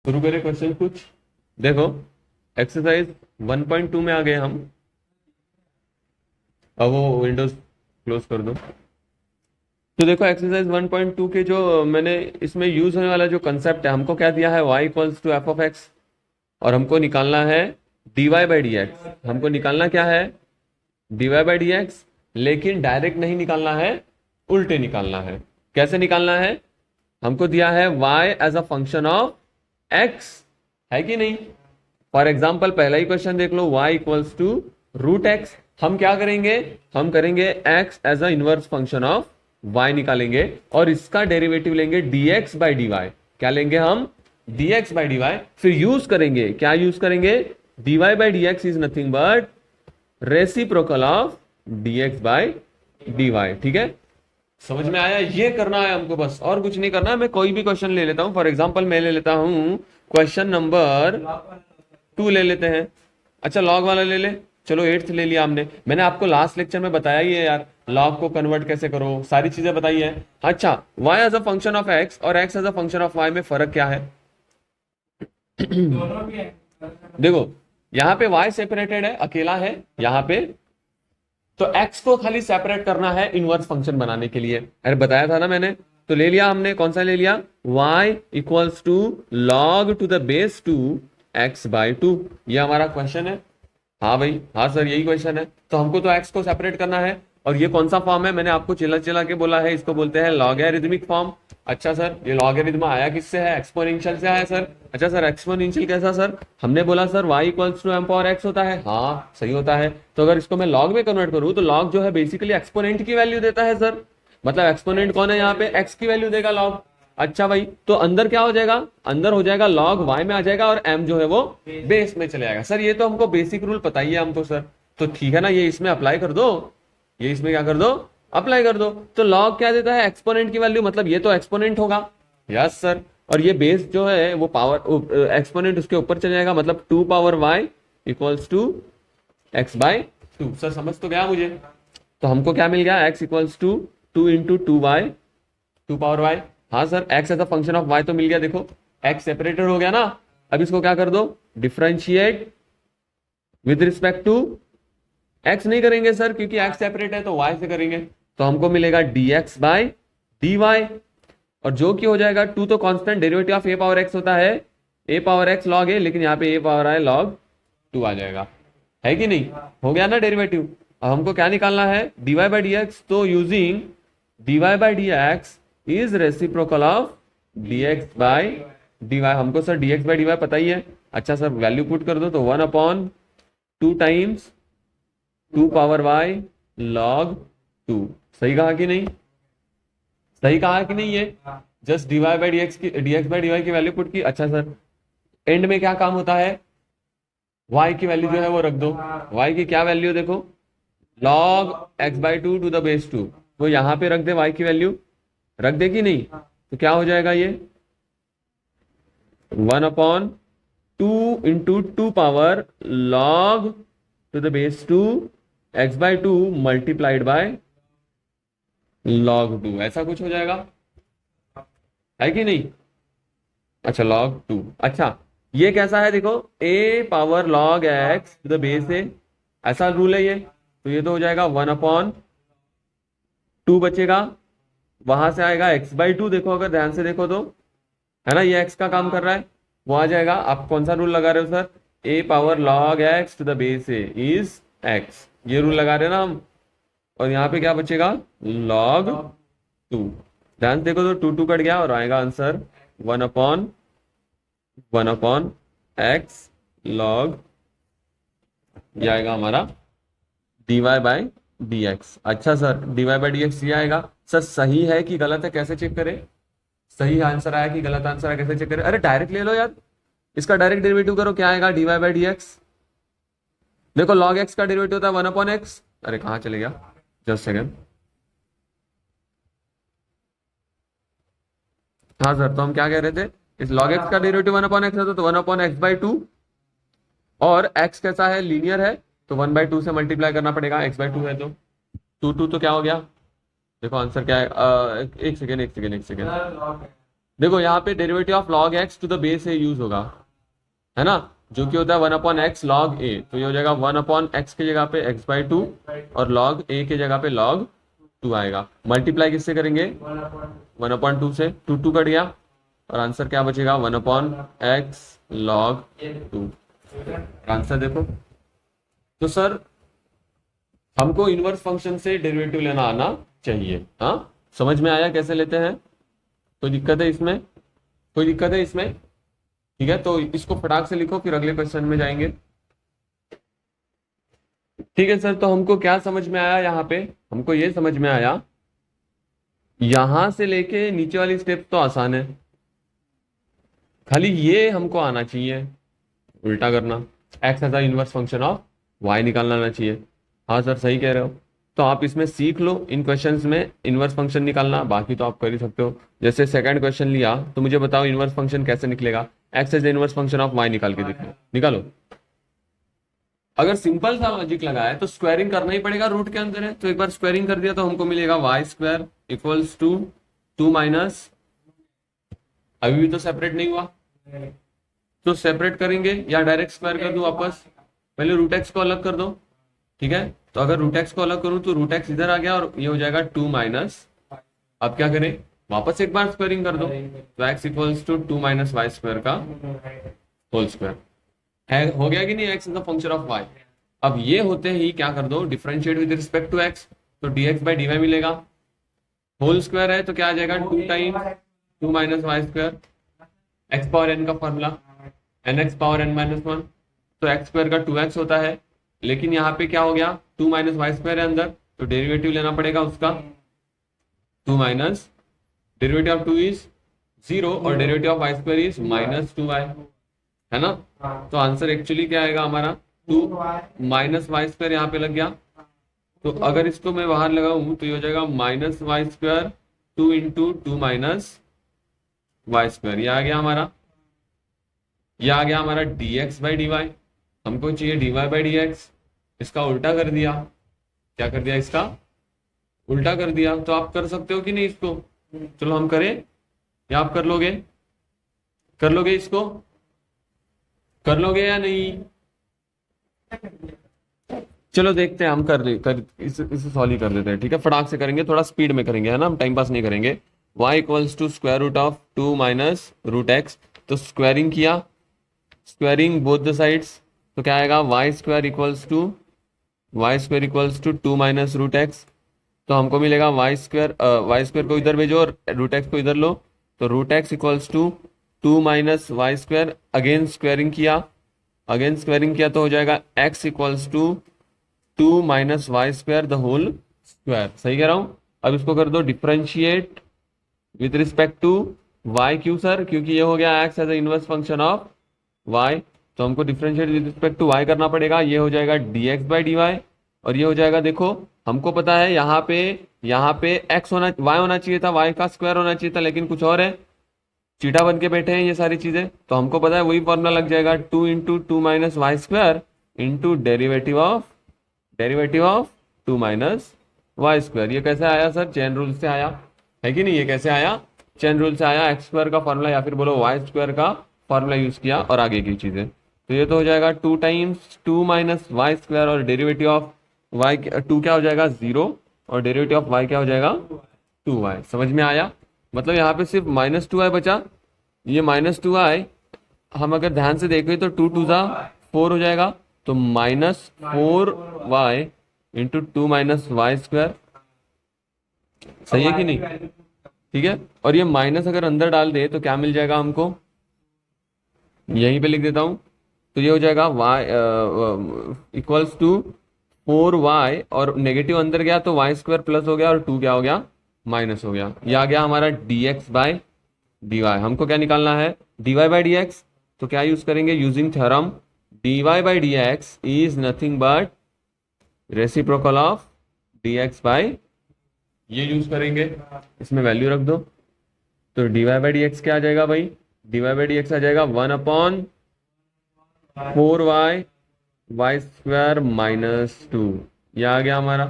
शुरू करें क्वेश्चन कुछ। देखो एक्सरसाइज 1.2 में आ गए हम। अब वो विंडोज क्लोज कर दो। तो देखो एक्सरसाइज 1.2 के जो मैंने इसमें यूज होने वाला जो कंसेप्ट है, हमको क्या दिया है, y equals to F of X, और हमको निकालना है dy बाई डी एक्स। हमको निकालना क्या है, dy बाई डी एक्स, लेकिन डायरेक्ट नहीं निकालना है, उल्टे निकालना है। कैसे निकालना है, हमको दिया है y as a function of x, है कि नहीं। फॉर एग्जाम्पल पहला ही क्वेश्चन देख लो, y equals to root X. हम क्या करेंगे, हम करेंगे x as a inverse function of y निकालेंगे, और इसका डेरिवेटिव लेंगे dx बाई डी वाई। क्या लेंगे हम, dx बाई डी वाई। फिर यूज करेंगे, क्या यूज करेंगे, dy by D x is nothing but reciprocal of dx by D Y. ठीक है, समझ में आया। ये करना है हमको, बस और कुछ नहीं करना है। मैं कोई भी क्वेश्चन ले लेता हूं, फॉर एग्जांपल मैं ले लेता हूं क्वेश्चन नंबर 2 ले लेते हैं। अच्छा लॉग वाला ले ले, चलो 8th ले लिया हमने। मैंने आपको लास्ट लेक्चर में बताया ही है यार, लॉग को कन्वर्ट कैसे करो, सारी चीजें बताई है। अच्छा y as a function of x और x as a function of y में फर्क क्या है। देखो यहाँ पे y सेपरेटेड है, अकेला है यहाँ पे, तो x को खाली सेपरेट करना है इनवर्स फंक्शन बनाने के लिए। अरे बताया था ना मैंने। तो ले लिया हमने, कौन सा ले लिया, y equals to log to the base 2 x by 2। ये हमारा क्वेश्चन है। हाँ भाई, हाँ सर यही क्वेश्चन है। तो हमको तो x को सेपरेट करना है, और ये कौन सा फॉर्म है, मैंने आपको चिल्ला चिल्ला के बोला है, इसको बोलते हैं लॉगरिथमिक फॉर्म। अच्छा सर ये लॉगरिथम आया किससे है, एक्सपोनेंशियल से आया सर। अच्छा सर एक्सपोनेंशियल कैसा सर, हमने बोला sir y equals to M power x होता है। हाँ सही होता है। तो अगर इसको मैं लॉग में कन्वर्ट करूँ तो लॉग जो है बेसिकली एक्सपोनेंट की वैल्यू देता है सर। मतलब एक्सपोनेंट कौन है यहाँ पे, x की वैल्यू देगा लॉग। अच्छा भाई, तो अंदर क्या हो जाएगा, अंदर हो जाएगा लॉग y में आ जाएगा, और m जो है वो बेस में चले जाएगा। सर ये तो हमको बेसिक रूल पता ही है हमको सर। तो ठीक है ना, ये इसमें अप्लाई कर दो, ये इसमें क्या कर दो, अप्लाई कर दो। तो लॉग क्या देता है, एक्सपोनेंट की वैल्यू, मतलब ये तो एक्सपोनेंट होगा। Yes sir. और ये बेस जो है वो पावर एक्सपोनेंट उसके ऊपर चले जाएगा, मतलब 2 power y equals to X by 2। Sir समझ तो गया मुझे। तो हमको क्या मिल गया, x equals to 2 into 2y, 2 power y। हाँ sir x as a function of y तो मिल गया। देखो x सेपरेटेड हो गया ना, अब इसको क्या कर दो, differentiate with respect to x नहीं करेंगे सर, क्योंकि x सेपरेट है, तो y से करेंगे। तो हमको मिलेगा dx बाई डी वाई, और जो कि हो जाएगा 2 तो constant, derivative of a power x होता है a power x log a, लेकिन यहाँ पे a पावर i लॉग 2 आ जाएगा, है कि नहीं। हो गया ना डेरिवेटिव। अब हमको क्या निकालना है, dy बाई डी एक्स। तो using dy by D x is reciprocal of dx by dy। हमको सर dx बाई dy पता ही है। अच्छा सर वैल्यू पुट कर दो, तो 1/2 टाइम्स 2 पावर y log 2। सही कहा कि नहीं, सही कहा कि नहीं। ये just dy by dx by dy की वैल्यू पुट की। अच्छा सर एंड में क्या काम होता है, y की वैल्यू जो है वो रख दो। y की क्या वैल्यू देखो, log x by 2 to the base 2, वो यहां पे रख दे, y की वैल्यू रख दे कि नहीं। तो क्या हो जाएगा ये 1/2 into 2 power log to the base 2 x by 2 multiplied by log 2, ऐसा कुछ हो जाएगा, है कि नहीं। अच्छा log 2। अच्छा ये कैसा है देखो, a power log x to the base a, ऐसा रूल है ये। तो ये तो हो जाएगा 1/2 बचेगा, वहां से आएगा x बाई 2। देखो अगर ध्यान से देखो तो, है ना, ये x का काम कर रहा है, वो आ जाएगा। आप कौन सा रूल लगा रहे हो sir, a power log x to the base a is x, ये रूल लगा रहे हैं ना हम। और यहाँ पे क्या बचेगा, log 2। ध्यान से देखो तो 2 2 कट गया, और आएगा आंसर 1/x log, ये आएगा हमारा dy बाई डी एक्स। अच्छा sir dy by D x ये आएगा। सर सही है कि गलत है, कैसे चेक करें, सही आंसर आया कि गलत आंसर आया, कैसे चेक करें। अरे डायरेक्ट ले लो यार, इसका डायरेक्ट डेरिवेटिव करो, क्या आएगा, dy बाई डी एक्स। देखो log x का डेरिवेटिव होता है 1/x। अरे कहाँ चले गया, जस्ट सेकेंड। हाँ सर, तो हम क्या कह रहे थे, इस log x का डेरिवेटिव 1/x है, तो 1/x बाई 2, और x कैसा है, लीनियर है, तो 1/2 से मल्टीप्लाई करना पड़ेगा, x बाई 2 है तो 2 2 तो क्या हो गया। देखो आंसर क्या है, एक सेकेंड एक सेकेंड एक सेकेंड। देखो यहाँ पे derivative of log X to the base A use होगा, है ना, जो कि होता है 1/x log a। तो ये हो जाएगा 1/x की जगह पे x/2 और log a की जगह पे log 2 आएगा। मल्टीप्लाई किससे करेंगे? 1/2 से, 2 कट गया और आंसर क्या बचेगा? 1/x log 2। आंसर देखो। तो सर हमको इनवर्स फंक्शन से डेरिवेटिव लेना आना चाहिए। हाँ, समझ में आया कैसे लेते हैं? कोई दिक्कत है इसमें? कोई दिक्कत है इसमें? ठीक है, तो इसको फटाक से लिखो, फिर अगले क्वेश्चन में जाएंगे। ठीक है सर, तो हमको क्या समझ में आया यहाँ पे? हमको ये समझ में आया, यहां से लेके नीचे वाली स्टेप तो आसान है, खाली ये हमको आना चाहिए उल्टा करना। X as a inverse function of Y निकालना आना चाहिए। हाँ सर, सही कह रहे हो। तो आप इसमें सीख लो इन क्वेश्चंस में इनवर्स फंक्शन निकालना, बाकी तो आप कर ही सकते हो। जैसे सेकंड क्वेश्चन लिया तो मुझे बताओ इनवर्स फंक्शन कैसे निकलेगा? X as inverse function of Y निकाल के देखो, निकालो। अगर सिंपल सा लॉजिक लगाए तो स्क्वायरिंग करना ही पड़ेगा, रूट के अंदर है तो एक बार स्क्वायरिंग कर दिया तो हमको मिलेगा Y square equals to 2 minus, अभी भी तो सेपरेट नहीं हुआ, तो सेपरेट करेंगे या डायरेक्ट स्क्वायर कर दूं वापस? पहले रूट एक्स को अलग कर दो। ठीक है, तो अगर रूट एक्स को अलग करूं तो रूट एक्स इधर आ गया और ये हो जाएगा 2 माइनस, अब क्या करें? वापस एक बार स्क्वायरिंग कर दो, तो x equals to 2 minus Y square का होल स्क्वायर है। हो गया कि नहीं? X is the function of y. अब ये होते ही क्या कर दो? Differentiate with respect to x, तो dx बाई dy मिलेगा। होल स्क्वायर है तो क्या आ जाएगा? 2 times 2 minus Y square, x power n का formula, n x power n minus 1, तो एक्स स्क्वायर का 2x होता है। लेकिन यहाँ पे क्या हो गया? 2 माइनस वाई स्क्वायर है अंदर, तो डेरिवेटिव लेना पड़ेगा उसका। 2 माइनस डेरिवेटिव ऑफ 2 इज 0 और derivative of Y square is minus 2y, है ना। तो आंसर एक्चुअली क्या आएगा हमारा? 2 माइनस वाई स्क्वायर यहाँ पे लग गया, तो अगर इसको मैं बाहर लगाऊं तो ये हो जाएगा minus Y square 2 into 2 minus Y square. ये आ गया हमारा, ये आ गया हमारा dx बाई dy। हमको चाहिए dy बाई dx, इसका उल्टा कर दिया। क्या कर दिया? इसका उल्टा कर दिया। तो आप कर सकते हो कि नहीं इसको? चलो हम करें, या आप कर लोगे? कर लोगे इसको? कर लोगे या नहीं? चलो देखते हैं, हम इसे सॉल्व ही कर देते हैं। ठीक है, फटाक से करेंगे, थोड़ा स्पीड में करेंगे, है ना, हम टाइम पास नहीं करेंगे। y equals to square root of 2 minus root X, तो स्क्वायरिंग किया, स्क्वायरिंग बोथ द साइड्स, तो क्या आएगा? Y square equals to 2 minus root X. तो हमको मिलेगा वाई स्क्वायर को इधर भेजो और रूट एक्स को इधर लो, तो root X equals to 2 minus Y square, again squaring किया, तो हो जाएगा x equals to 2 minus Y square the whole square. सही कह रहा हूं? अब इसको कर दो differentiate with respect to y। क्यों सर? क्योंकि ये हो गया x as a inverse function of y, तो हमको differentiate with respect to y करना पड़ेगा। ये हो जाएगा dx बाई dy और ये हो जाएगा, देखो हमको पता है यहाँ पे x होना, y होना चाहिए था, y का स्क्वायर होना चाहिए था, लेकिन कुछ और है, चीटा बन के बैठे हैं ये सारी चीजें। तो हमको पता है वही फॉर्मूला लग जाएगा 2 into 2 minus Y square into derivative of 2 minus Y square. ये कैसे आया सर? चेन रूल से आया, है कि नहीं? ये कैसे आया? चेन रूल से आया, एक्स स्क्वायर का फॉर्मूला या फिर बोलो वाई स्क्वायर का फॉर्मूला यूज किया और आगे की चीजें। तो ये तो हो जाएगा 2 टाइम्स 2 माइनस वाई स्क्वायर और डेरिवेटिव ऑफ वाई 2 क्या हो जाएगा? 0 और डेरिवेटिव ऑफ वाई क्या हो जाएगा? 2y। समझ में आया? मतलब यहाँ पे सिर्फ माइनस 2y बचा, ये माइनस 2y हम अगर ध्यान से देखें तो 2 2 4 हो जाएगा, तो minus 4y into 2 minus Y square. सही है कि नहीं? ठीक है, और ये माइनस अगर अंदर डाल दे तो क्या मिल जाएगा हमको? यहीं पे लिख देता हूं, तो ये हो जाएगा y इक्वल्स टू 4y और नेगेटिव अंदर गया तो वाई स्क्वायर प्लस हो गया और 2 क्या हो गया? माइनस हो गया। ये आ गया हमारा dx बाय dy। हमको क्या निकालना है? dy बाई dx, तो क्या यूज करेंगे? Using theorem dy by dx is nothing but reciprocal of dx by, ये यूज करेंगे, इसमें वैल्यू रख दो। तो dy बाई dx क्या आ जाएगा भाई? dy बाई dx आ जाएगा 1/4y वाई स्क्वायर माइनस 2, यह आ गया हमारा।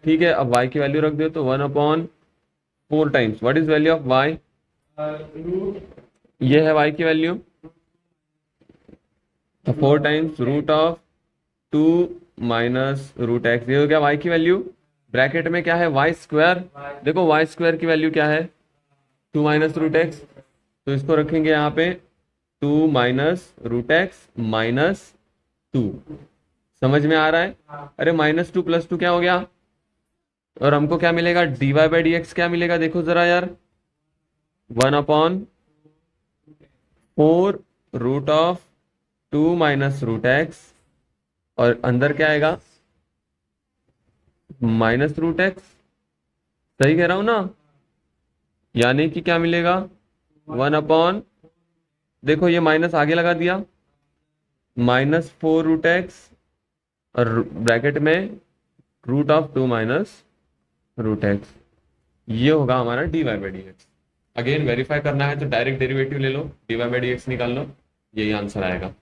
ठीक है, अब y की वैल्यू रख दो, तो 1/4 times what is value of y? ये है y की वैल्यू, तो 4 times root of 2 minus root X, ये हो गया y की वैल्यू। ब्रैकेट में क्या है, वाई स्क्वायर। देखो वाई स्क्वायर की वैल्यू क्या है, 2 माइनस रूट एक्स, तो इसको रखेंगे यहाँ पे 2 माइनस रूट एक्स माइनस 2। समझ में आ रहा है? अरे -2 + 2 क्या हो गया, और हमको क्या मिलेगा, dy बाई डी एक्स क्या मिलेगा, देखो जरा यार, 1/4 root of 2 minus root X, और अंदर क्या आएगा, माइनस रूट एक्स। सही कह रहा हूं ना? यानी कि क्या मिलेगा, 1/, देखो ये माइनस आगे लगा दिया, -4 रूट एक्स, और ब्रैकेट में root of 2 minus root X. ये होगा हमारा dy by D X. Again verify करना है तो डायरेक्ट डेरिवेटिव ले लो, dy बाई डी एक्स निकाल लो, यही आंसर आएगा।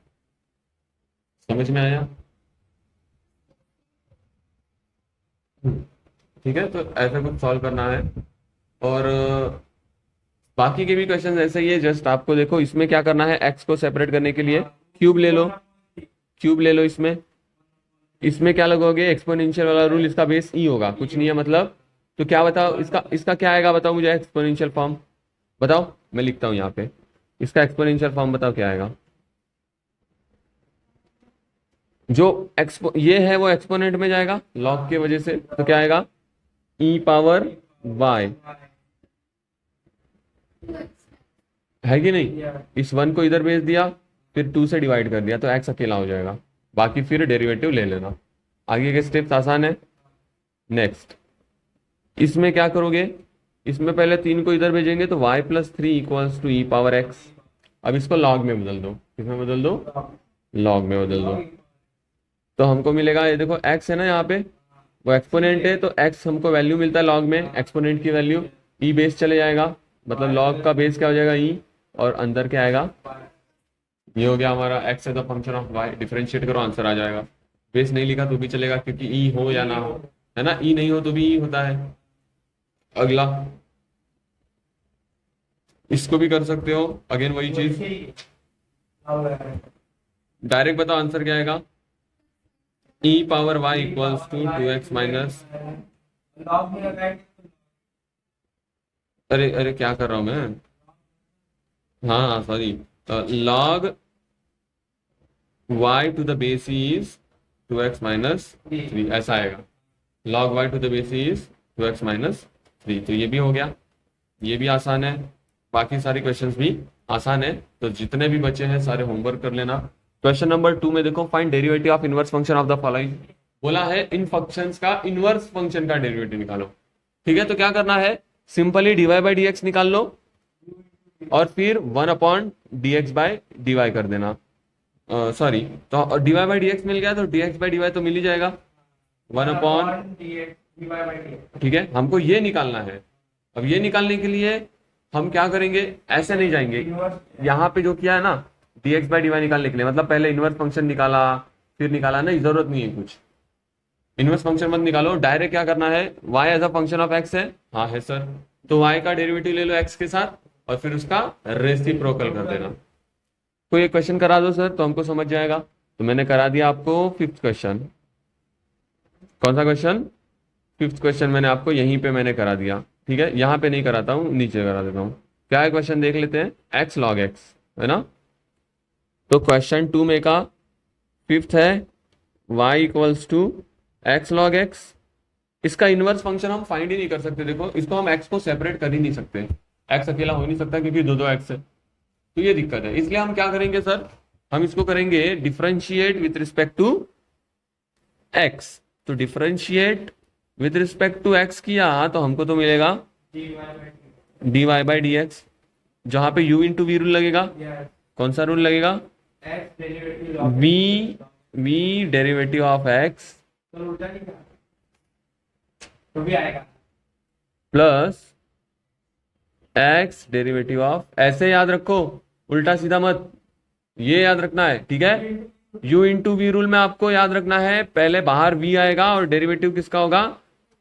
समझ में आया? ठीक है, तो ऐसा कुछ सॉल्व करना है। और बाकी के भी क्वेश्चन ऐसे ही है, जस्ट आपको देखो इसमें क्या करना है, x को सेपरेट करने के लिए क्यूब ले लो, क्यूब ले लो। इसमें इसमें क्या लगोगे, एक्सपोनेंशियल वाला रूल, इसका बेस ई होगा, कुछ नहीं है मतलब। तो क्या बताओ, इसका इसका क्या आएगा, बताओ मुझे एक्सपोनेंशियल फॉर्म बताओ, मैं लिखता हूं यहाँ पे, इसका एक्सपोनेंशियल फॉर्म बताओ क्या आएगा। जो ये है वो एक्सपोनेंट में जाएगा लॉग की वजह से, तो क्या आएगा, ई पावर वाई, है कि नहीं? इस 1 को इधर भेज दिया, फिर 2 से डिवाइड कर दिया, तो x अकेला हो जाएगा, बाकी फिर डेरिवेटिव ले लेना। आगे के स्टेप्स आसान है। नेक्स्ट, इसमें क्या करोगे, इसमें पहले 3 को इधर भेजेंगे, तो y + 3 = ई पावर x। अब इसको लॉग में बदल दो, किसमें बदल दो, लॉग में बदल दो। तो हमको मिलेगा, ये देखो x है ना यहाँ पे, वो एक्सपोनेंट है, तो x हमको वैल्यू मिलता है लॉग में, एक्सपोनेंट की वैल्यू, ई बेस चले जाएगा, मतलब लॉग का बेस क्या हो जाएगा, ई, और अंदर क्या आएगा, ये हो गया हमारा x है the function of y। Differentiate करो, आंसर आ जाएगा। बेस नहीं लिखा तो भी चलेगा, क्योंकि ई हो या ना हो, है ना, ई नहीं हो तो भी ई होता है। अगला, इसको भी कर सकते हो, अगेन वही चीज, डायरेक्ट बताओ आंसर क्या आएगा, ई पावर y = 2x माइनस, अरे अरे क्या कर रहा हूं मैं, हाँ sorry, log y to the base is 2x minus 3, ऐसा आएगा, log y to the base is 2x minus 3। तो ये भी हो गया, ये भी आसान है, बाकी सारे क्वेश्चंस भी आसान है। तो जितने भी बचे हैं सारे होमवर्क कर लेना। क्वेश्चन नंबर 2 में देखो, find derivative of inverse function of the following. बोला है इन फंक्शंस का इनवर्स फंक्शन का डेरिवेटिव निकालो। ठीक है, तो क्या करना है, simply dy by D X निकाल लो, और फिर 1/dx/dy कर देना। सॉरी, तो dy बाई डी एक्स मिल गया, तो dx बाई dy तो मिल ही जाएगा, 1/, ठीक है, हमको ये निकालना है। अब ये निकालने के लिए हम क्या करेंगे, ऐसे नहीं जाएंगे, यहाँ पे जो किया है ना, dx बाई dy निकालने के लिए, मतलब पहले इनवर्स फंक्शन निकाला फिर निकाला, नहीं, जरूरत नहीं है कुछ, इनवर्स फंक्शन मत निकालो, डायरेक्ट क्या करना है, y as a function of x है, हाँ है सर, तो y का डेरिवेटिव ले लो x के साथ, और फिर उसका रेसिप्रोकल कर देना। कोई एक क्वेश्चन करा दो सर, तो हमको समझ जाएगा। तो मैंने करा दिया आपको 5th क्वेश्चन। कौन सा क्वेश्चन, 5th क्वेश्चन मैंने आपको यहीं पे मैंने करा दिया। ठीक है, यहाँ पे नहीं कराता हूँ, नीचे करा देता हूँ। क्या है क्वेश्चन, देख लेते हैं, x log x, है ना। तो क्वेश्चन 2 में का 5th है, y = x log x। इसका इनवर्स फंक्शन हम फाइंड ही नहीं कर सकते, देखो इसको हम x को सेपरेट कर ही नहीं सकते, x अकेला हो ही नहीं सकता, क्योंकि दो x है, तो ये दिक्कत है। इसलिए हम क्या करेंगे सर, हम इसको करेंगे differentiate with respect to x। तो differentiate with respect to x किया, तो हमको तो मिलेगा dy बाई डी एक्स, जहां पे u इंटू वी रूल लगेगा। कौन सा रूल लगेगा, v derivative of x plus x derivative of, ऐसे याद रखो, उल्टा सीधा मत, ये याद रखना है, ठीक है। u इंटू वी रूल में आपको याद रखना है, पहले बाहर v आएगा और डेरिवेटिव किसका होगा,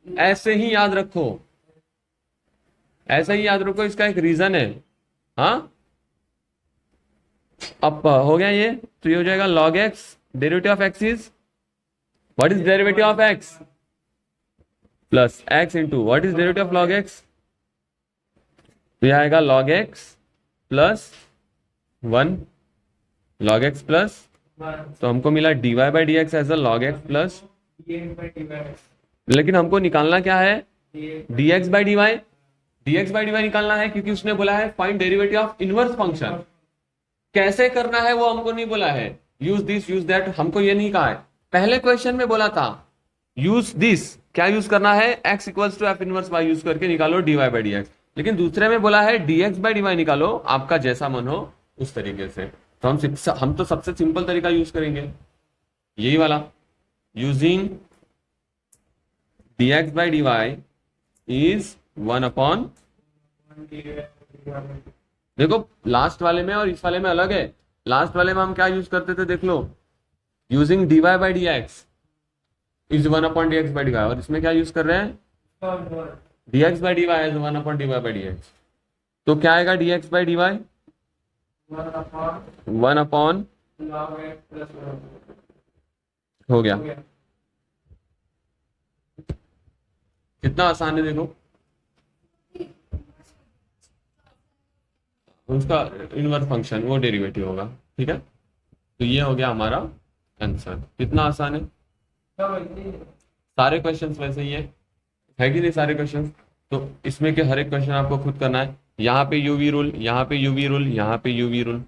ऐसे ही याद रखो, ऐसे ही याद रखो। इसका एक रीजन है, हाँ, अब हो गया ये, तो ये हो जाएगा log x, derivative of x is, what is derivative of x, plus x into what is derivative of log x, तो यह आएगा log x plus 1, log x plus, तो हमको मिला dy by D X as a log x plus, लेकिन हमको निकालना क्या है, dx by dy, dx by dy निकालना है, क्योंकि उसने बोला है find derivative of inverse function. कैसे करना है वो हमको नहीं बोला है, यूज दिस यूज दैट, हमको ये नहीं कहा है। पहले क्वेश्चन में बोला था यूज दिस, क्या यूज करना है, x equals to F inverse y use करके निकालो dy बाई डी एक्स, लेकिन दूसरे में बोला है dx बाई dy निकालो, आपका जैसा मन हो उस तरीके से। तो हम तो सबसे सिंपल तरीका यूज करेंगे, यही वाला, using dx by dy is 1 upon, देखो लास्ट वाले में और इस वाले में अलग है। लास्ट वाले में हम क्या यूज करते थे देख लो, using dy by D x is 1 upon d x by D y, और इसमें क्या यूज कर रहे हैं, dx by D y is 1 upon dy by D x. तो क्या आएगा dx by D y, 1 upon, हो गया, कितना आसान है देखो, उसका इनवर्स फंक्शन वो डेरिवेटिव होगा, ठीक है। तो ये हो गया हमारा आंसर, कितना आसान है। सारे क्वेश्चंस वैसे ही है कि नहीं सारे क्वेश्चंस, तो इसमें के हर एक क्वेश्चन आपको खुद करना है। यहाँ पे यूवी रूल, यहाँ पे यूवी रूल, यहाँ पे यूवी रूल,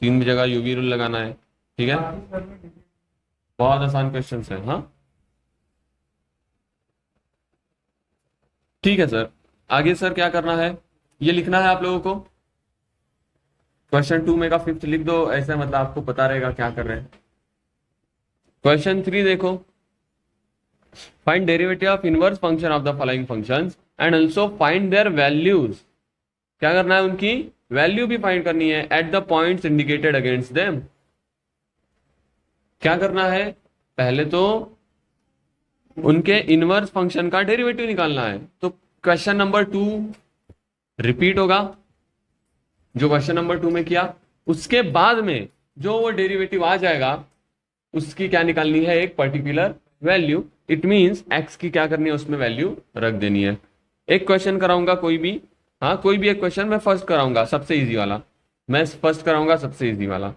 3 जगह यूवी रूल लगाना है, ठीक है। बहुत आसान क्वेश्चंस है, हाँ ठीक है सर। आगे सर क्या करना है, ये लिखना है आप लोगों को, क्वेश्चन 2 में का 5th लिख दो, ऐसे मतलब आपको पता रहेगा क्या कर रहे हैं। क्वेश्चन 3 देखो, find derivative of inverse function of the following functions and also find there values, क्या करना है, उनकी वैल्यू भी फाइंड करनी है at the points indicated against them. क्या करना है, पहले तो उनके इनवर्स फंक्शन का डेरिवेटिव निकालना है। तो क्वेश्चन नंबर 2 रिपीट होगा जो क्वेश्चन नंबर 2 में किया, उसके बाद में जो वो डेरिवेटिव आ जाएगा उसकी क्या निकालनी है, एक particular value. It means x की क्या करनी है, उसमें वैल्यू रख देनी है। एक क्वेश्चन कराऊंगा कोई भी, हाँ कोई भी एक क्वेश्चन मैं फर्स्ट कराऊंगा, सबसे इजी वाला मैं फर्स्ट कराऊंगा, सबसे इजी वाला।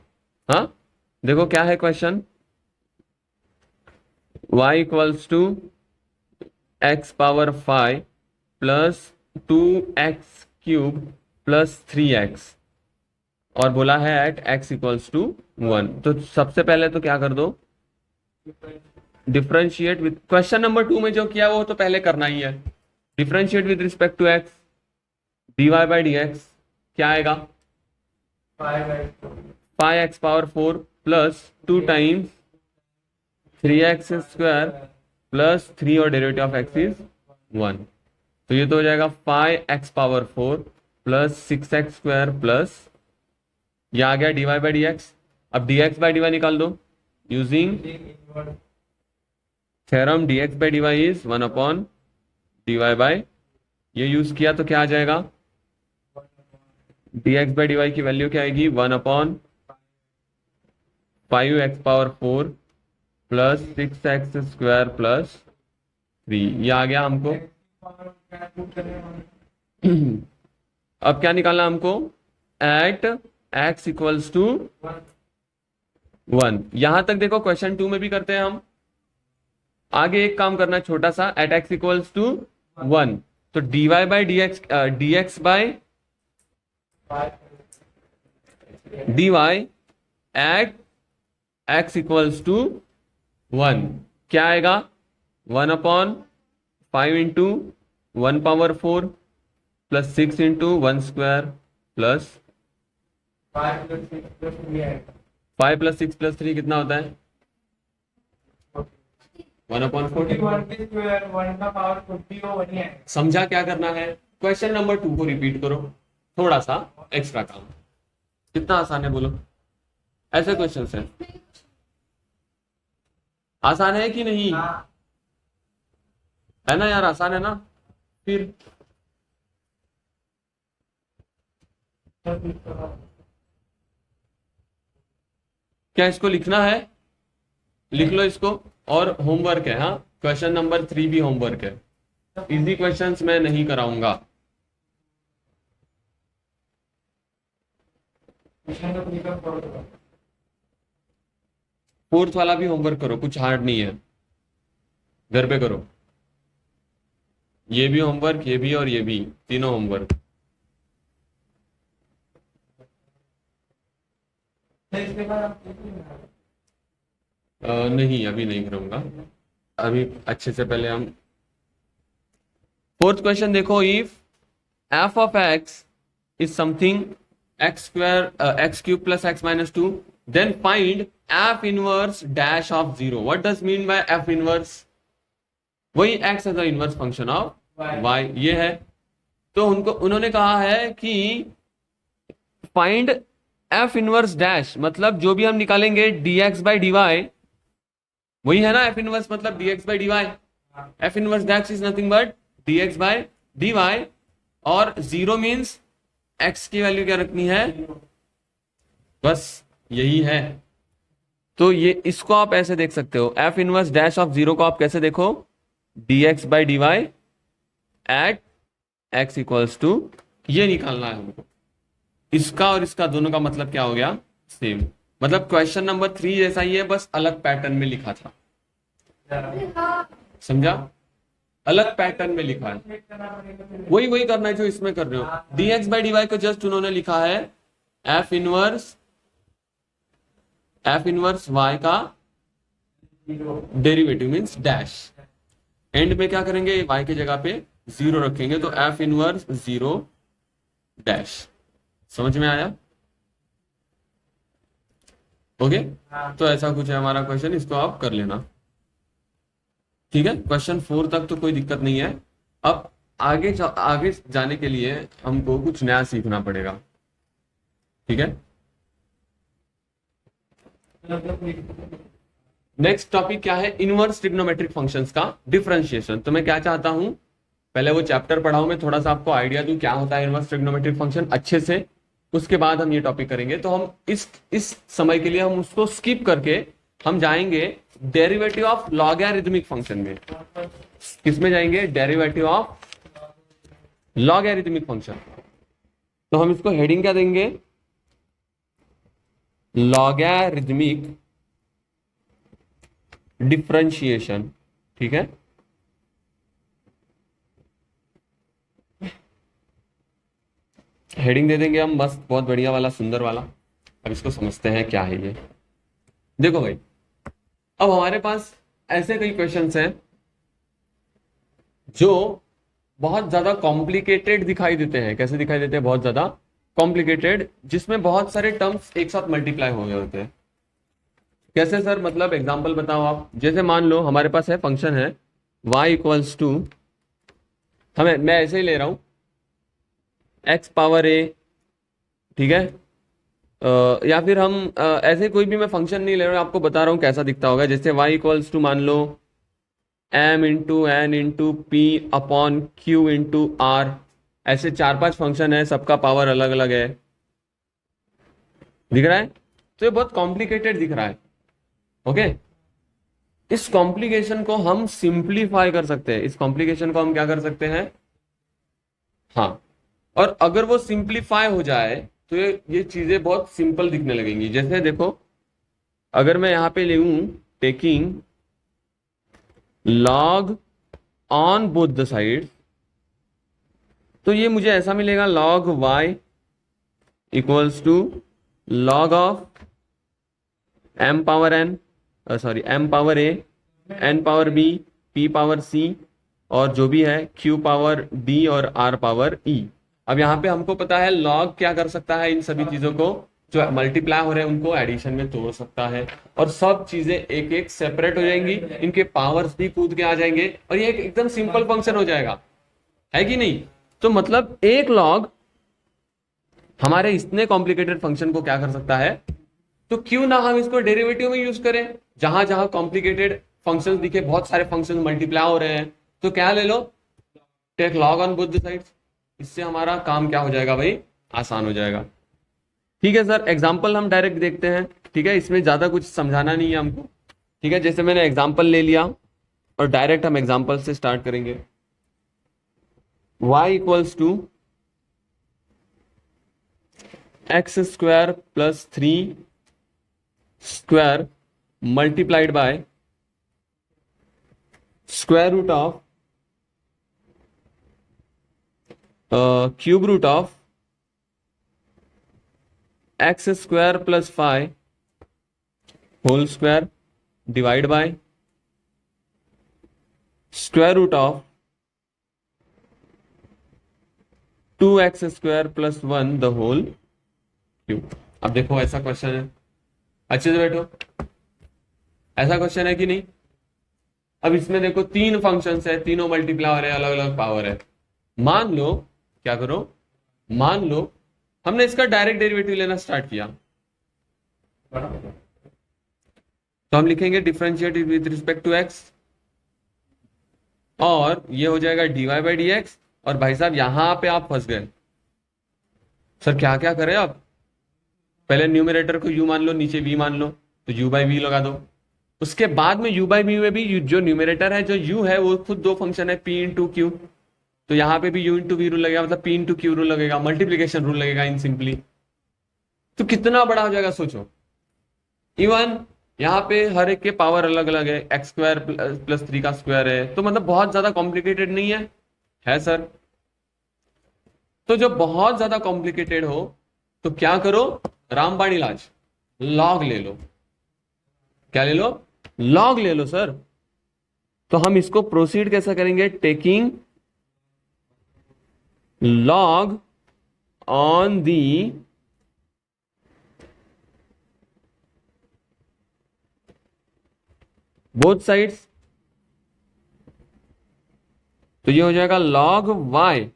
हाँ देखो क्या है question, y equals to X power 5 plus 2x cube plus 3x, और बोला है एट x इक्वल्स टू 1। तो सबसे पहले तो क्या कर दो, डिफरेंशिएट विद, क्वेश्चन नंबर 2 में जो किया वो तो पहले करना ही है, differentiate with respect to x, dy by D x क्या आएगा, 5x power 4 plus 2 times 3x square plus 3 और डेरिवेटिव ऑफ x इज 1। तो ये तो हो जाएगा 5x power 4 plus 6x square plus, ये आ गया dy बाई डी एक्स। अब dx बाई डी वाई निकाल दो using theorem, dx by D y is 1 upon dy by, ये यूज किया तो क्या आ जाएगा, dx बाई डी वाई की वैल्यू क्या आएगी, 1 upon 5x power 4 plus 6x square plus 3, ये आ गया हमको। अब क्या निकालना हमको, एट x इक्वल्स टू 1। यहां तक देखो क्वेश्चन 2 में भी करते हैं हम। आगे एक काम करना है छोटा सा, एट x इक्वल्स टू 1, तो dy by D x, dx by dy at x equals to 1 क्या आएगा, 1 upon 5 into 1 power 4 plus 6 into 1 square plus 5 plus 6 plus 3 कितना होता है, 1 अपॉन 40। समझा क्या करना है, क्वेश्चन नंबर 2 को रिपीट करो, थोड़ा सा एक्स्ट्रा काम, कितना आसान है बोलो, ऐसे क्वेश्चन है, आसान है कि नहीं, है ना यार, आसान है ना। फिर क्या इसको लिखना है? लिख लो इसको। और होमवर्क है, हाँ, क्वेश्चन नंबर 3 भी होमवर्क है। इजी क्वेश्चंस मैं नहीं कराऊंगा। फोर्थ वाला भी होमवर्क करो, कुछ हार्ड नहीं है, घर पे करो। ये भी होमवर्क, ये भी और ये भी, तीनों होमवर्क। नहीं, अभी नहीं करूंगा, अभी अच्छे से पहले हम फोर्थ क्वेश्चन देखो। If f of x is something x square x cube plus x minus 2, then find f inverse dash of 0। What does mean by f inverse? वही x as a inverse function of y, ये है। तो उन्होंने कहा है कि find f inverse dash, मतलब जो भी हम निकालेंगे dx बाई dy, वही है ना एफ इनवर्स, मतलब dx by dy। F inverse dash is nothing but dx by dy, और 0 मीन्स x की वैल्यू क्या रखनी है, बस यही है। तो ये इसको आप ऐसे देख सकते हो, एफ इनवर्स डैश ऑफ 0 को आप कैसे देखो, dx by dy at x equals to, ये निकालना है हमको। इसका और इसका दोनों का मतलब क्या हो गया, सेम। मतलब क्वेश्चन नंबर 3 जैसा ही है, बस अलग पैटर्न में लिखा था, समझा? अलग पैटर्न में लिखा है, वही वही करना है जो इसमें कर रहे हो। dx बाई dy को जस्ट उन्होंने लिखा है एफ इनवर्स y का डेरिवेटिव मीन्स डैश। एंड में क्या करेंगे, y की जगह पे 0 रखेंगे, तो एफ इनवर्स 0 डैश। समझ में आया? ओके, तो ऐसा कुछ है हमारा क्वेश्चन, इसको आप कर लेना, ठीक है। क्वेश्चन 4 तक तो कोई दिक्कत नहीं है। अब आगे जाने के लिए हमको कुछ नया सीखना पड़ेगा, ठीक है। नेक्स्ट टॉपिक क्या है, इनवर्स ट्रिग्नोमेट्रिक फंक्शंस का डिफरेंशिएशन। तो मैं क्या चाहता हूं, पहले वो चैप्टर पढ़ाऊं, मैं थोड़ा सा आपको आइडिया दूं क्या होता है इनवर्स ट्रिग्नोमेट्रिक फंक्शन अच्छे से, उसके बाद हम ये टॉपिक करेंगे। तो हम इस समय के लिए हम उसको स्किप करके हम जाएंगे डेरिवेटिव ऑफ लॉगरिथमिक फंक्शन में। किसमें जाएंगे, डेरिवेटिव ऑफ लॉगरिथमिक फंक्शन। तो हम इसको हेडिंग क्या देंगे, लॉगरिथमिक डिफरेंशिएशन, ठीक है। हेडिंग दे देंगे हम मस्त, बहुत बढ़िया वाला, सुंदर वाला। अब इसको समझते हैं क्या है ये। देखो भाई, अब हमारे पास ऐसे कई क्वेश्चंस हैं जो बहुत ज्यादा कॉम्प्लिकेटेड दिखाई देते हैं। कैसे दिखाई देते हैं, बहुत ज्यादा कॉम्प्लिकेटेड, जिसमें बहुत सारे टर्म्स एक साथ मल्टीप्लाई हो गए होते हैं। कैसे सर, मतलब एग्जांपल बताओ आप। जैसे मान लो हमारे पास है फंक्शन है y इक्वल्स टू, मैं ऐसे ही ले रहा हूं x पावर a, ठीक है। या फिर हम ऐसे कोई भी मैं फंक्शन नहीं ले रहा हूं, आपको बता रहा हूं कैसा दिखता होगा। जैसे y इक्वल्स टू मान लो m into n into p upon q into r, ऐसे 4-5 फंक्शन है, सबका पावर अलग अलग है, दिख रहा है। तो ये बहुत कॉम्प्लिकेटेड दिख रहा है, ओके। इस कॉम्प्लिकेशन को हम सिंप्लीफाई कर सकते हैं, इस कॉम्प्लिकेशन को हम क्या कर सकते हैं, हाँ। और अगर वो सिंप्लीफाई हो जाए तो ये चीजें बहुत सिंपल दिखने लगेंगी। जैसे देखो, अगर मैं यहां पे लूं taking log on both the side, तो ये मुझे ऐसा मिलेगा log y equals to log of m power n, sorry m power a, n power b, p power c, और जो भी है q पावर d और r पावर e। अब यहाँ पे हमको पता है लॉग क्या कर सकता है, इन सभी चीजों को जो मल्टीप्लाई हो रहे हैं उनको एडिशन में तोड़ सकता है, और सब चीजें एक एक सेपरेट हो जाएंगी, इनके पावर्स भी कूद के आ जाएंगे, और ये एकदम सिंपल फंक्शन हो जाएगा, है कि नहीं। तो मतलब एक लॉग हमारे इतने कॉम्प्लिकेटेड फंक्शन को क्या कर सकता है, तो क्यों ना हम इसको डेरिवेटिव में यूज करें। जहां जहां कॉम्प्लिकेटेड फंक्शंस दिखे, बहुत सारे फंक्शन मल्टीप्लाई हो रहे हैं, तो क्या ले लो, take log on both the sides. इससे हमारा काम क्या हो जाएगा भाई, आसान हो जाएगा। ठीक है सर, एग्जाम्पल हम डायरेक्ट देखते हैं। ठीक है, इसमें ज्यादा कुछ समझाना नहीं है हमको। ठीक है, जैसे मैंने एग्जाम्पल ले लिया और डायरेक्ट हम एग्जाम्पल से स्टार्ट करेंगे। y equals to x square plus 3 square multiplied by square root of cube root of x square plus 5 whole square divide by square root of 2x square plus 1 the whole cube. अब देखो ऐसा question है, अच्छे से बैठो, ऐसा question है कि नहीं। अब इसमें देखो तीन फंक्शंस है, तीनों मल्टीप्लाई है, अलग अलग पावर है। मान लो, क्या करो, मान लो हमने इसका डायरेक्ट डेरिवेटिव लेना स्टार्ट किया, तो हम लिखेंगे differentiate with respect to x, और ये हो जाएगा dy बाई डी एक्स। और भाई साहब यहां पे आप फंस गए, सर क्या क्या करें अब, पहले न्यूमरेटर को u मान लो, नीचे v मान लो, तो u बाई वी लगा दो। उसके बाद में u बाई वी में भी जो न्यूमरेटर है, जो u है, वो खुद दो फंक्शन है p इंटू क्यू, तो यहां पे भी u इंटू वी रूल लगेगा, मतलब p इंटू क्यू रूल लगेगा, मल्टीप्लीकेशन रूल लगेगा इन सिंपली। तो कितना बड़ा हो जाएगा सोचो। इवन यहाँ पे हर एक के पावर अलग अलग है, एक्स स्क्वायर प्लस 3 का स्क्वायर है, तो मतलब बहुत ज्यादा कॉम्प्लिकेटेड नहीं है सर। तो जब बहुत ज्यादा कॉम्प्लिकेटेड हो तो क्या करो, रामबाण इलाज, लॉग ले लो। क्या ले लो, लॉग ले लो सर। तो हम इसको प्रोसीड कैसा करेंगे, taking log on the both sides. तो ये हो जाएगा log y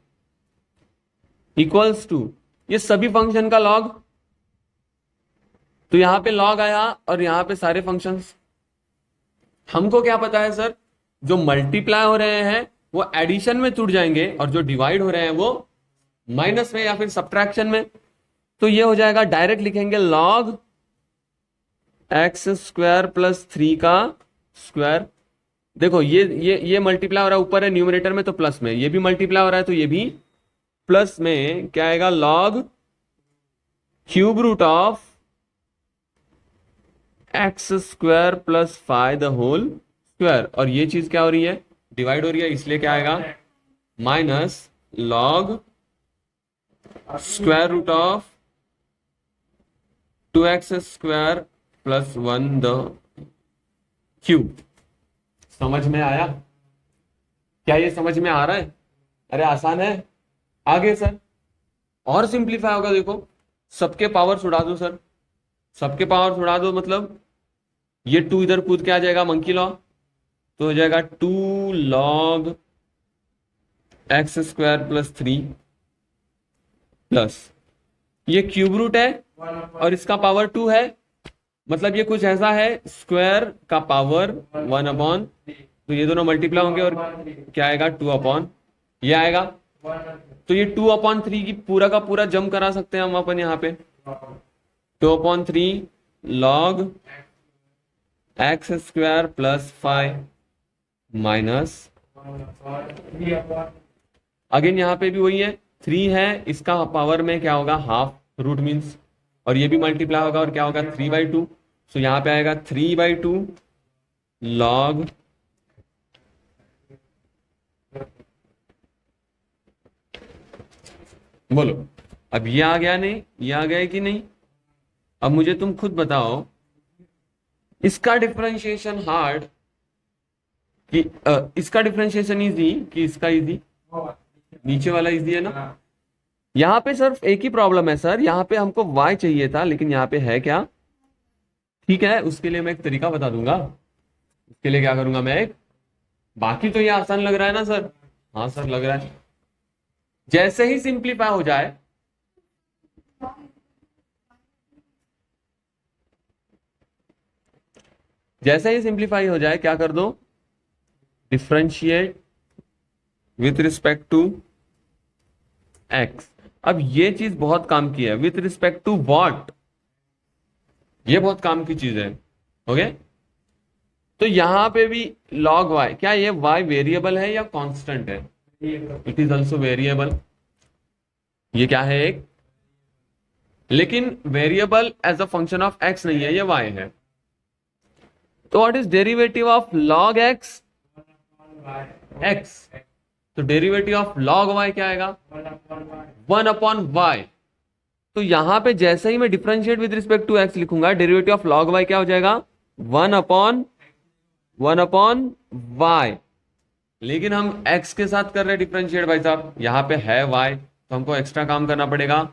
इक्वल्स टू ये सभी फंक्शन का लॉग, तो यहां पे लॉग आया और यहां पे सारे फंक्शंस। हमको क्या पता है सर, जो मल्टीप्लाई हो रहे हैं वो एडिशन में टूट जाएंगे और जो डिवाइड हो रहे हैं वो माइनस में या फिर सब्ट्रैक्शन में। तो ये हो जाएगा, डायरेक्ट लिखेंगे log एक्स स्क्वायर प्लस 3 का स्क्वायर। देखो ये मल्टीप्लाई हो रहा है, ऊपर है न्यूमरेटर में तो प्लस में, ये भी मल्टीप्लाई हो रहा है तो ये भी प्लस में, क्या आएगा, log cube root of x square plus 5 the whole square. और ये चीज क्या हो रही है, डिवाइड हो रही है, इसलिए क्या आएगा, minus log square root of 2x square plus 1 the cube. समझ में आया, क्या ये समझ में आ रहा है? अरे आसान है। आगे सर और सिंप्लीफाई होगा, देखो सबके पावर उड़ा दो सर, सबके पावर उड़ा दो, मतलब ये 2 इधर कूद के आ जाएगा, मंकी लॉ, तो हो जाएगा 2 log x square plus 3 plus ये क्यूब रूट है और इसका पावर 2 है, मतलब ये कुछ ऐसा है, स्क्वायर का पावर 1 अपॉन, तो ये दोनों मल्टीप्लाई होंगे और क्या आएगा, 2 अपॉन ये आएगा। तो ये 2/3 की पूरा का पूरा जम करा सकते हैं हम अपन यहाँ पे, 2/3 log x square plus 5 minus, again यहाँ पे भी वही है, 3 है, इसका पावर में क्या होगा, हाफ रूट मीन्स, और ये भी मल्टीप्लाई होगा और क्या होगा, 3/2। सो यहाँ पे आएगा 3/2 log बोलो, अब ये आ गया नहीं, ये आ गया कि नहीं? अब मुझे तुम खुद बताओ, इसका डिफरेंशिएशन हार्ड कि इसका डिफरेंशिएशन इजी कि इसका इजी? नीचे वाला इजी है ना। यहाँ पे सिर्फ एक ही प्रॉब्लम है सर, यहाँ पे हमको y चाहिए था लेकिन यहाँ पे है क्या, ठीक है, उसके लिए मैं एक तरीका बता दूंगा। उसके लिए क्या करूंगा मैं, एक, बाकी तो ये आसान लग रहा है ना सर? हाँ सर लग रहा है। जैसे ही सिंप्लीफाई हो जाए, जैसे ही सिंप्लीफाई हो जाए क्या कर दो, differentiate with respect to x. अब ये चीज बहुत काम की है, विथ रिस्पेक्ट टू व्हाट, ये बहुत काम की चीज है। ओके, तो यहां पे भी log y, क्या ये y वेरिएबल है या कांस्टेंट है? It is also variable. ये क्या है एक, लेकिन variable as a function of x नहीं है, ये y है। तो what is derivative of log x? x। तो डेरिवेटिव ऑफ log y क्या आएगा? 1/y। तो यहां पे जैसे ही मैं differentiate with respect to x लिखूंगा, डेरिवेटिव ऑफ log y क्या हो जाएगा? 1/y। लेकिन हम x के साथ कर रहे हैं डिफरेंशिएट भाई साहब, यहां पे है y, तो हमको एक्स्ट्रा काम करना पड़ेगा,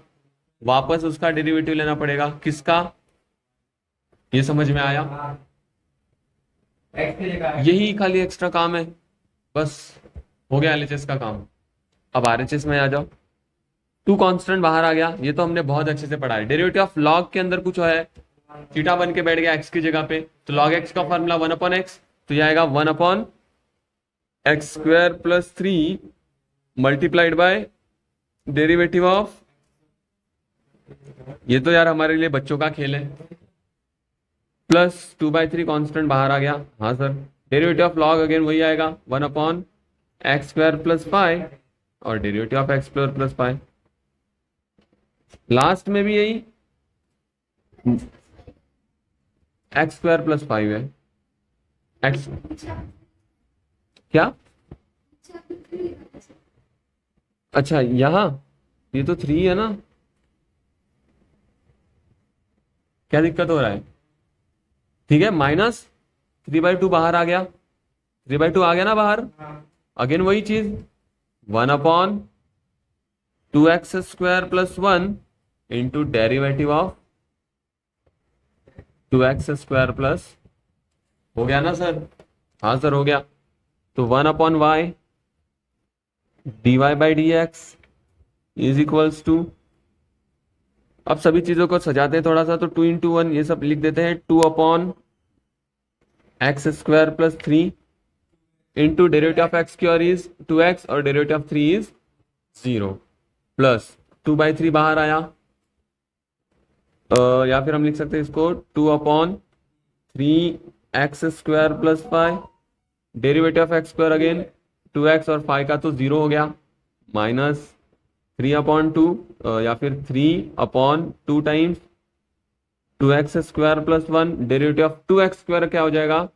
वापस उसका डेरिवेटिव लेना पड़ेगा। किसका? ये समझ में आया? यही खाली एक्स्ट्रा काम है, बस हो गया एलएचएस का काम। अब आरएचएस में आ जाओ। टू कांस्टेंट बाहर आ गया, ये तो हमने बहुत अच्छे से पढ़ा है। डेरिवेटिव ऑफ log के अंदर कुछ है, थीटा बन के बैठ गया x की जगह पे, तो log x का फॉर्मूला 1/x, तो ये आएगा 1/x² + 3 multiplied by derivative of, ये तो यार हमारे लिए बच्चों का खेल है, प्लस 2/3 कांस्टेंट बाहर आ गया। हाँ sir, derivative of log again वही आएगा 1/x² + 5 और डेरिवेटिव ऑफ x² + 5। लास्ट में भी यही x² + 5 है। x क्या? अच्छा यहां ये तो 3 है ना, क्या दिक्कत हो रहा है? ठीक है, -3/2 बाहर आ गया, 3/2 आ गया ना बाहर, अगेन वही चीज 1/2x² + 1 into derivative of 2x² plus, हो गया ना सर? हाँ सर हो गया। तो 1/y dy/dx is equals to, अब सभी चीजों को सजाते हैं थोड़ा सा, तो 2 × 1 ये सब लिख देते हैं, 2/x² + 3 into derivative of x² is 2x और डेरिवेटिव ऑफ 3 इज 0 प्लस 2/3 बाहर आया, या फिर हम लिख सकते हैं इसको 2/3x² + 5 derivative of x² again 2x और 5 का तो 0 हो गया, माइनस 3/2 या फिर 3/2 times 2x² + 1 derivative of 2x² क्या हो जाएगा?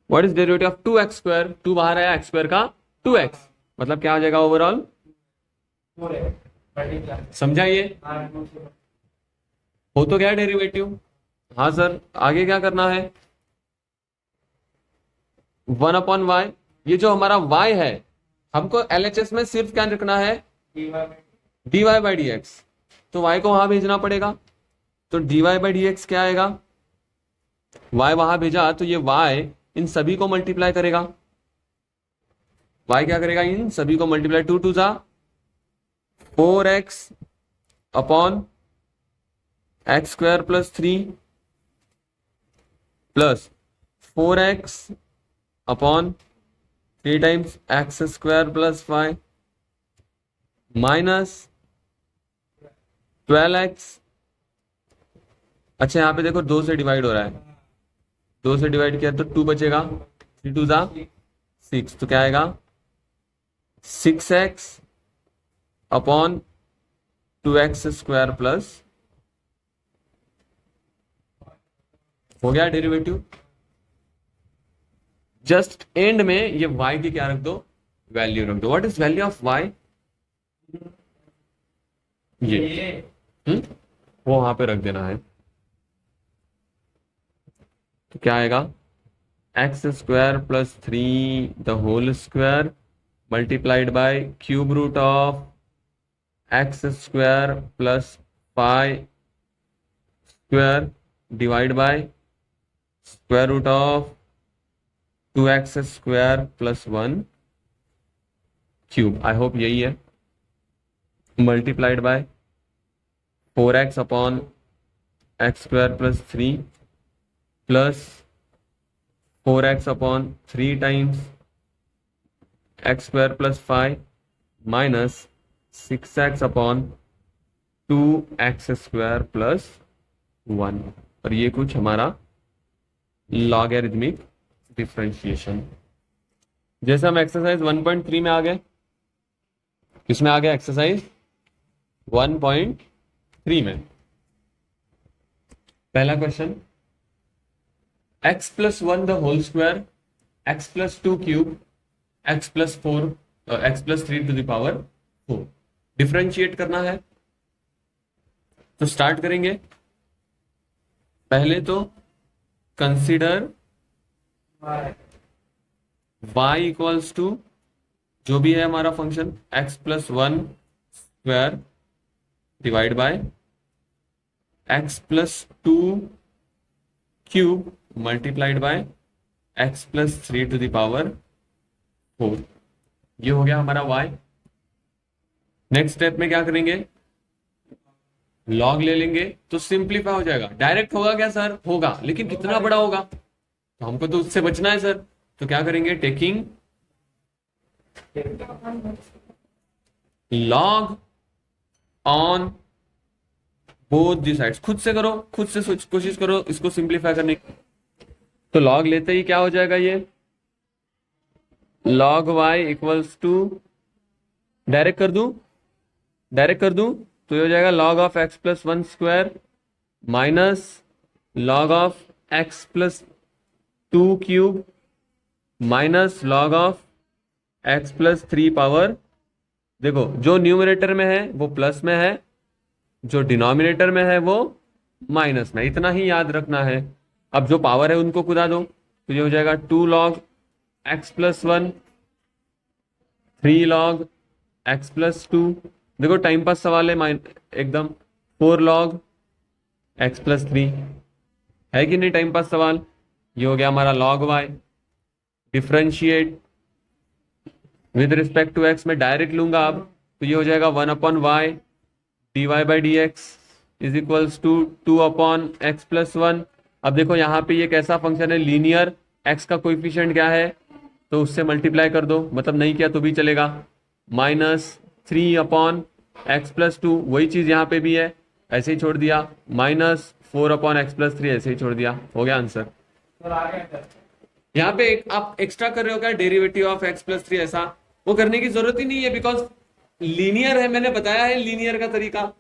What is derivative of 2x²? 2 बाहर आया, x² का 2x, मतलब क्या हो जाएगा ओवरऑल? समझाइए, हो तो गया डेरिवेटिव। हाँ सर, आगे क्या करना है? 1/y, ये जो हमारा y है, हमको एलएचएस में सिर्फ क्या रखना है? dy/dx, तो y को वहां भेजना पड़ेगा, तो dy/dx क्या आएगा? y वहां भेजा तो ये y इन सभी को मल्टीप्लाई करेगा, y क्या करेगा? इन सभी को multiply, 2 × 2 = 4x/x² + 3 plus 4x/3 times x² + 5 minus 12x, अच्छा यहाँ पे देखो 2 से डिवाइड हो रहा है, 2 से डिवाइड किया तो 2 बचेगा, 3 × 2 = 6, तो क्या आएगा? 6x/2x² प्लस, हो गया डेरिवेटिव। जस्ट एंड में ये y की क्या रख दो? वैल्यू रख दो। What is value of y? ये वो वहां पे रख देना है, तो क्या आएगा? x² + 3 the whole square multiplied by cube root of x² + 5² divide by square root of 2x² + 1 cube. I hope यही है, multiplied by 4x/x² + 3 plus 4x/3 times x² + 5 minus 6x upon 2x² plus 1, और ये कुछ हमारा logarithmic differentiation. जैसे हम exercise 1.3 में आ गए, किसमें आ गए? एक्सरसाइज 1.3 में। पहला question, x plus 1 the whole square, x plus 2 cube, x plus 4, x plus 3 to the power 4 differentiate करना है। तो स्टार्ट करेंगे। पहले तो कंसीडर y इक्वल्स टू जो भी है हमारा function x plus 1 square divide by x plus 2 cube multiplied by x plus 3 to the power 4। ये हो गया हमारा y। नेक्स्ट स्टेप में क्या करेंगे? लॉग ले लेंगे तो सिंप्लीफाई हो जाएगा। डायरेक्ट होगा क्या सर? होगा, लेकिन कितना बड़ा होगा? तो हमको तो उससे बचना है सर। तो क्या करेंगे? Taking log on both the sides. खुद से करो, खुद से कोशिश करो इसको सिंप्लीफाई करने की। तो लॉग लेते ही क्या हो जाएगा? ये log y equals to, direct कर दूं तो ये हो जाएगा log of x plus 1 square minus log of x plus 2 cube minus log of x plus 3 power. देखो, जो न्यूमरेटर में है वो प्लस में है, जो डिनोमिनेटर में है वो माइनस में। इतना ही याद रखना है। अब जो पावर है उनको कुदा दो, तो ये हो जाएगा 2 log x plus 1, 3 log x plus 2। देखो टाइम पास सवाल है एकदम। 4 log x प्लस 3 है कि नहीं टाइम पास सवाल? ये हो गया हमारा log y। Differentiate with respect to x में डायरेक्ट लूंगा अब, तो ये हो जाएगा 1 upon y dy by D x is equals to 2 upon x plus 1। अब देखो यहाँ पे ये कैसा फंक्शन है? लीनियर। x का कोएफिशिएंट क्या है? तो उससे मल्टीप्लाई कर दो, मतलब नहीं किया तो भी चलेगा। माइनस 3 अपॉन एक्स प्लस 2, वही चीज यहाँ पे भी है, ऐसे ही छोड़ दिया। माइनस 4 अपॉन एक्स प्लस 3, ऐसे ही छोड़ दिया। हो गया आंसर। यहाँ पे आप एक्स्ट्रा कर रहे हो क्या? डेरिवेटिव ऑफ एक्स प्लस 3, ऐसा वो करने की जरूरत ही नहीं है, बिकॉज लीनियर है। मैंने बताया है लीनियर का तरीका,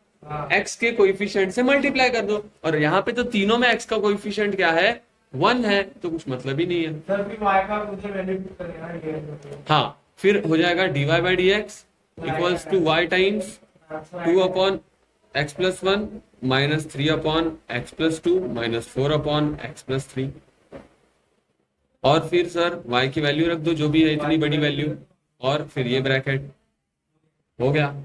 x के कोएफिशिएंट से मल्टीप्लाई कर दो। और यहाँ पे तो तीनों में x का कोएफिशिएंट क्या है? 1 है, तो कुछ मतलब ही नहीं है। सर फिर y का मुझे वैल्यू पुट करना है। हाँ, फिर हो जाएगा dy by D x equals to y times 2 upon x plus 1 minus 3 upon x plus 2 minus 4 upon x plus 3। और फिर सर y की वैल्यू रख दो जो भी है, इतनी बड़ी वैल्यू, और फिर ये ब्रैकेट। हो गया।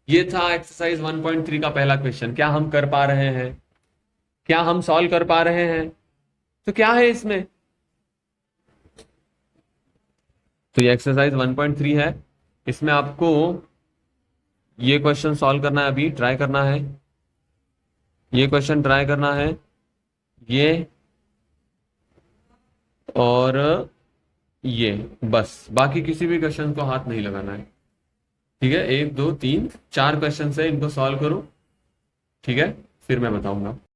ये था एक्सरसाइज 1.3 का पहला क्वेश्चन। क्या हम कर पा रहे हैं? क्या हम सॉल्व कर पा रहे हैं? तो क्या है इसमें? तो ये एक्सरसाइज 1.3 है। इसमें आपको ये क्वेश्चन सॉल्व करना है, अभी ट्राई करना है। ये क्वेश्चन ट्राई करना है, ये और ये, बस। बाकी किसी भी क्वेश्चन को हाथ नहीं लगाना है। ठीक है, 1 2 3 4 क्वेश्चन है, इनको सॉल्व करो। ठीक है, फिर मैं बताऊंगा।